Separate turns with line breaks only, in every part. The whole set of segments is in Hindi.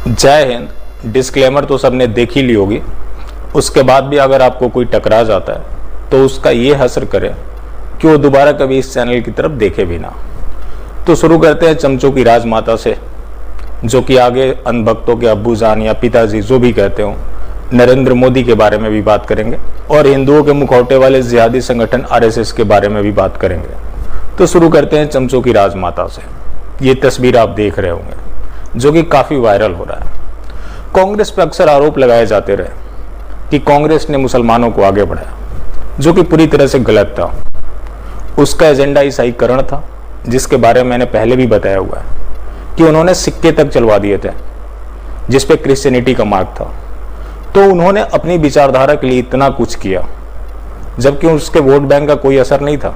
जय हिंद। डिस्क्लेमर तो सबने देख ही ली होगी। उसके बाद भी अगर आपको कोई टकरा जाता है तो उसका ये हसर करे कि वो दोबारा कभी इस चैनल की तरफ देखे भी ना। तो शुरू करते हैं चमचों की राजमाता से, जो कि आगे अंधभक्तों के अब्बू जान या पिताजी जो भी कहते हो, नरेंद्र मोदी के बारे में भी बात करेंगे और हिंदुओं के मुखौटे वाले जिहादी संगठन आरएसएस के बारे में भी बात करेंगे। तो शुरू करते हैं चमचों की राजमाता से। ये तस्वीर आप देख रहे होंगे जो कि काफी वायरल हो रहा है। कांग्रेस पर अक्सर आरोप लगाए जाते रहे कि कांग्रेस ने मुसलमानों को आगे बढ़ाया, जो कि पूरी तरह से गलत था। उसका एजेंडा ईसाईकरण था, जिसके बारे में मैंने पहले भी बताया हुआ है कि उन्होंने सिक्के तक चलवा दिए थे जिसपे क्रिश्चियनिटी का मार्क था। तो उन्होंने अपनी विचारधारा के लिए इतना कुछ किया, जबकि उसके वोट बैंक का कोई असर नहीं था।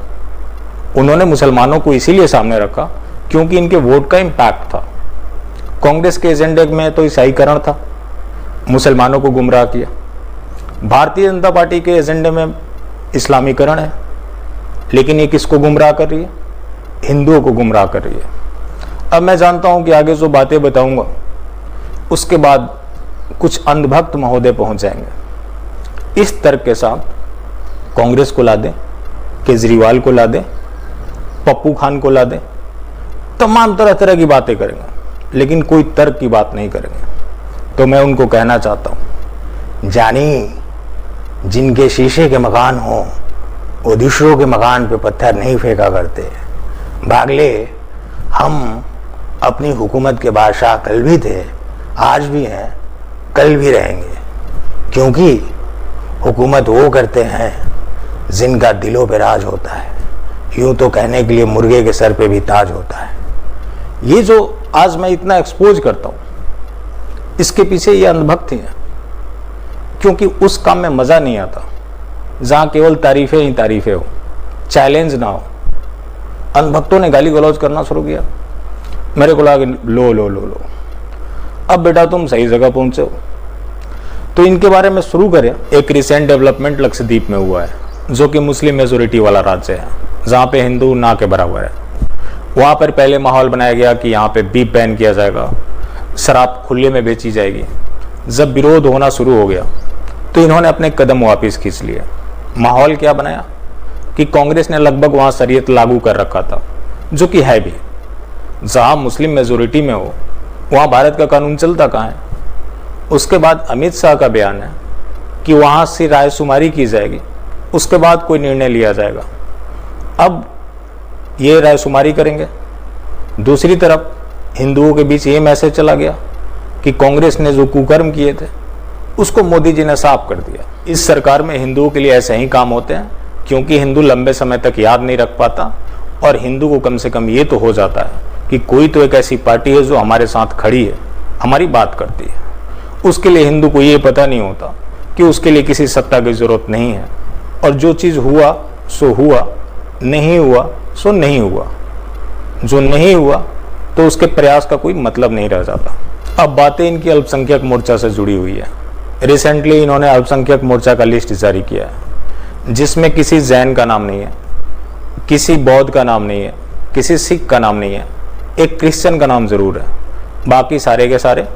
उन्होंने मुसलमानों को इसीलिए सामने रखा क्योंकि इनके वोट का इम्पैक्ट था। कांग्रेस के एजेंडे में तो ईसाईकरण था, मुसलमानों को गुमराह किया। भारतीय जनता पार्टी के एजेंडे में इस्लामीकरण है, लेकिन ये किसको गुमराह कर रही है? हिंदुओं को गुमराह कर रही है। अब मैं जानता हूं कि आगे जो बातें बताऊंगा उसके बाद कुछ अंधभक्त महोदय पहुंच जाएंगे। इस तर्क के साथ कांग्रेस को ला दें, केजरीवाल को ला दें, पप्पू खान को ला दें, तमाम तरह तरह की बातें करेंगे, लेकिन कोई तर्क की बात नहीं करेंगे। तो मैं उनको कहना चाहता हूं, जानी जिनके शीशे के मकान हो वो दूसरों के मकान पे पत्थर नहीं फेंका करते। भागले, हम अपनी हुकूमत के बादशाह कल भी थे, आज भी हैं, कल भी रहेंगे, क्योंकि हुकूमत वो करते हैं जिनका दिलों पे राज होता है। यूं तो कहने के लिए मुर्गे के सर पे भी ताज होता है। ये जो आज मैं इतना एक्सपोज करता हूं, इसके पीछे ये अंधभक्ति है, क्योंकि उस काम में मजा नहीं आता जहां केवल तारीफें ही तारीफें हो, चैलेंज ना हो। अंधभक्तों ने गाली गलौज करना शुरू किया, मेरे को लगा लो लो लो लो, अब बेटा तुम सही जगह पहुंचे हो। तो इनके बारे में शुरू करें। एक रिसेंट डेवलपमेंट लक्षद्वीप में हुआ है, जो कि मुस्लिम मेजोरिटी वाला राज्य है, जहां पे हिंदू ना के बराबर है। वहां पर पहले माहौल बनाया गया कि यहाँ पे बीफ बैन किया जाएगा, शराब खुले में बेची जाएगी। जब विरोध होना शुरू हो गया तो इन्होंने अपने कदम वापस खींच लिए। माहौल क्या बनाया कि कांग्रेस ने लगभग वहां शरीयत लागू कर रखा था, जो कि है भी। जहां मुस्लिम मेजोरिटी में हो वहां भारत का कानून चलता कहाँ है? उसके बाद अमित शाह का बयान है कि वहां से रायशुमारी की जाएगी, उसके बाद कोई निर्णय लिया जाएगा। अब ये रायशुमारी करेंगे। दूसरी तरफ हिंदुओं के बीच ये मैसेज चला गया कि कांग्रेस ने जो कुकर्म किए थे उसको मोदी जी ने साफ कर दिया। इस सरकार में हिंदुओं के लिए ऐसे ही काम होते हैं, क्योंकि हिंदू लंबे समय तक याद नहीं रख पाता, और हिंदू को कम से कम ये तो हो जाता है कि कोई तो एक ऐसी पार्टी है जो हमारे साथ खड़ी है, हमारी बात करती है। उसके लिए हिंदू को ये पता नहीं होता कि उसके लिए किसी सत्ता की जरूरत नहीं है, और जो चीज़ हुआ सो हुआ, नहीं हुआ सो नहीं हुआ। जो नहीं हुआ तो उसके प्रयास का कोई मतलब नहीं रह जाता। अब बातें इनकी अल्पसंख्यक मोर्चा से जुड़ी हुई है। रिसेंटली इन्होंने अल्पसंख्यक मोर्चा का लिस्ट जारी किया है, जिसमें किसी जैन का नाम नहीं है, किसी बौद्ध का नाम नहीं है, किसी सिख का नाम नहीं है, एक क्रिश्चियन का नाम जरूर है, बाकी सारे के सारे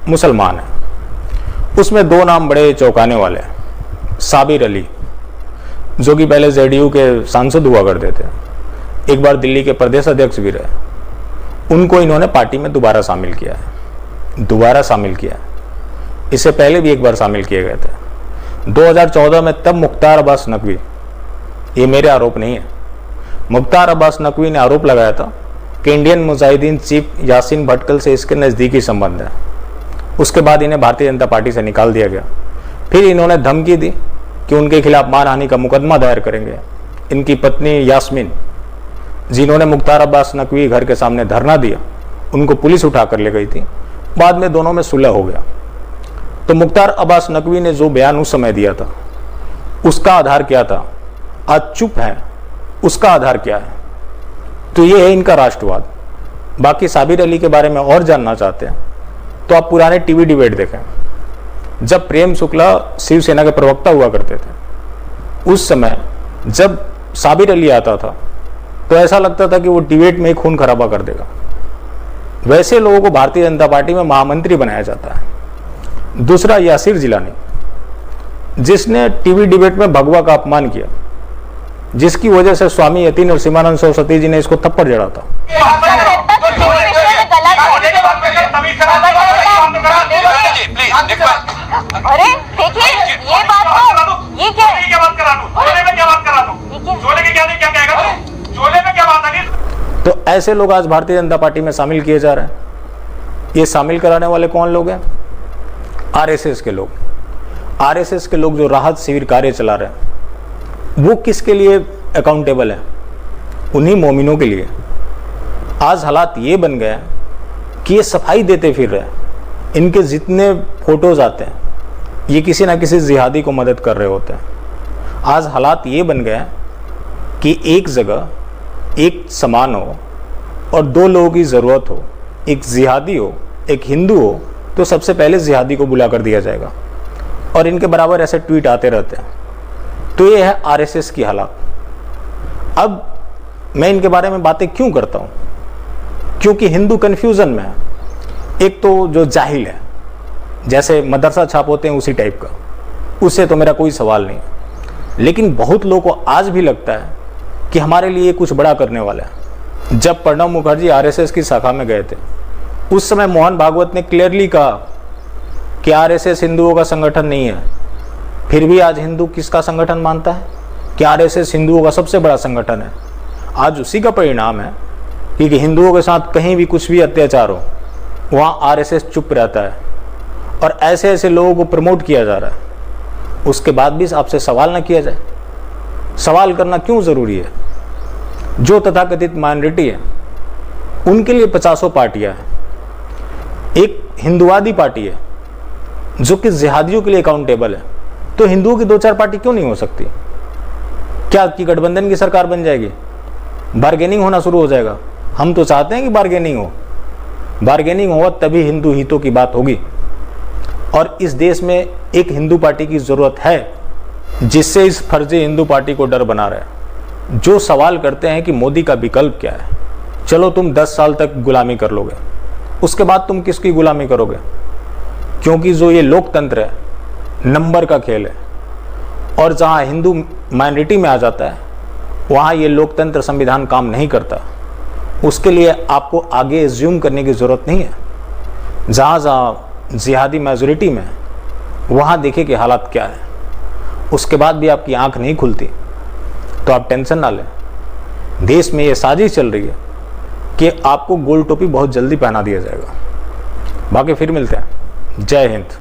मुसलमान हैं। उसमें दो नाम बड़े चौंकाने वाले हैं। साबिर अली, जो कि पहले जेडीयू के सांसद हुआ करते थे, एक बार दिल्ली के प्रदेश अध्यक्ष भी रहे। उनको इन्होंने पार्टी में दोबारा शामिल किया है। इससे पहले भी एक बार शामिल किए गए थे 2014 में। तब मुख्तार अब्बास नकवी, ये मेरे आरोप नहीं है, मुख्तार अब्बास नकवी ने आरोप लगाया था कि इंडियन मुजाहिदीन चीफ यासीन भटकल से इसके नज़दीकी संबंध है। उसके बाद इन्हें भारतीय जनता पार्टी से निकाल दिया गया। फिर इन्होंने धमकी दी कि उनके खिलाफ मानहानि का मुकदमा दायर करेंगे। इनकी पत्नी यास्मीन, जिन्होंने मुख्तार अब्बास नकवी घर के सामने धरना दिया, उनको पुलिस उठा कर ले गई थी। बाद में दोनों में सुलह हो गया। तो मुख्तार अब्बास नकवी ने जो बयान उस समय दिया था, उसका आधार क्या था? आज चुप है, उसका आधार क्या है? तो ये है इनका राष्ट्रवाद। बाकी साबिर अली के बारे में और जानना चाहते हैं तो आप पुराने टीवी डिबेट देखें। जब प्रेम शुक्ला शिवसेना के प्रवक्ता हुआ करते थे, उस समय जब साबिर अली आता था तो ऐसा लगता था कि वो डिबेट में खून खराबा कर देगा। वैसे लोगों को भारतीय जनता पार्टी में महामंत्री बनाया जाता है। दूसरा, यासिर जिलानी, जिसने टीवी डिबेट में भगवा का अपमान किया, जिसकी वजह से स्वामी यति नरसिम्हानंद सरस्वती जी ने इसको थप्पड़ जड़ा था।
अरे देखिए, ये बात तो ये क्या है? क्या बात करा दूं? चोले में क्या बात करा दूं? चोले के क्या कहेगा तू? चोले में क्या बात है?
तो ऐसे लोग आज भारतीय जनता पार्टी में शामिल किए जा रहे हैं। ये शामिल कराने वाले कौन लोग हैं? आरएसएस के लोग। आरएसएस के लोग जो राहत शिविर कार्य चला रहे हैं, वो किसके लिए अकाउंटेबल है? उन्हीं मोमिनों के लिए। आज हालात ये बन गए कि ये सफाई देते फिर रहे हैं। इनके जितने फोटोज आते हैं, ये किसी ना किसी जिहादी को मदद कर रहे होते हैं। आज हालात ये बन गए कि एक जगह एक सामान हो और दो लोगों की ज़रूरत हो, एक जिहादी हो एक हिंदू हो, तो सबसे पहले जिहादी को बुला कर दिया जाएगा और इनके बराबर ऐसे ट्वीट आते रहते हैं। तो ये है आरएसएस की हालत। अब मैं इनके बारे में बातें क्यों करता हूँ? क्योंकि हिंदू कन्फ्यूज़न में है। एक तो जो जाहिल है, जैसे मदरसा छाप होते हैं उसी टाइप का, उससे तो मेरा कोई सवाल नहीं है। लेकिन बहुत लोगों को आज भी लगता है कि हमारे लिए कुछ बड़ा करने वाला है। जब प्रणब मुखर्जी आरएसएस की शाखा में गए थे, उस समय मोहन भागवत ने क्लियरली कहा कि आरएसएस हिंदुओं का संगठन नहीं है। फिर भी आज हिंदू किसका संगठन मानता है? कि आरएसएस हिंदुओं का सबसे बड़ा संगठन है। आज उसी का परिणाम है कि हिंदुओं के साथ कहीं भी कुछ भी अत्याचार हो, वहाँ आरएसएस चुप रहता है और ऐसे ऐसे लोगों को प्रमोट किया जा रहा है। उसके बाद भी आपसे सवाल ना किया जाए। सवाल करना क्यों ज़रूरी है? जो तथाकथित माइनॉरिटी है, उनके लिए 50 पार्टियां हैं। एक हिंदुवादी पार्टी है जो कि जिहादियों के लिए अकाउंटेबल है, तो हिंदुओं की 2-4 पार्टी क्यों नहीं हो सकती? क्या कि गठबंधन की सरकार बन जाएगी? बार्गेनिंग होना शुरू हो जाएगा? हम तो चाहते हैं कि बार्गेनिंग हो। बार्गेनिंग होगा तभी हिंदू हितों की बात होगी। और इस देश में एक हिंदू पार्टी की ज़रूरत है, जिससे इस फर्जी हिंदू पार्टी को डर बना रहे हैं। जो सवाल करते हैं कि मोदी का विकल्प क्या है? चलो तुम 10 साल तक गुलामी कर लोगे, उसके बाद तुम किसकी गुलामी करोगे? क्योंकि जो ये लोकतंत्र है, नंबर का खेल है, और जहाँ हिंदू माइनॉरिटी में आ जाता है, वहाँ ये लोकतंत्र संविधान काम नहीं करता। उसके लिए आपको आगे एज्यूम करने की ज़रूरत नहीं है। जहाँ जहाँ जिहादी मेजोरिटी में, वहाँ देखे कि हालात क्या है। उसके बाद भी आपकी आंख नहीं खुलती, तो आप टेंशन ना लें। देश में ये साजिश चल रही है कि आपको गोल टोपी बहुत जल्दी पहना दिया जाएगा। बाकी फिर मिलते हैं। जय हिंद।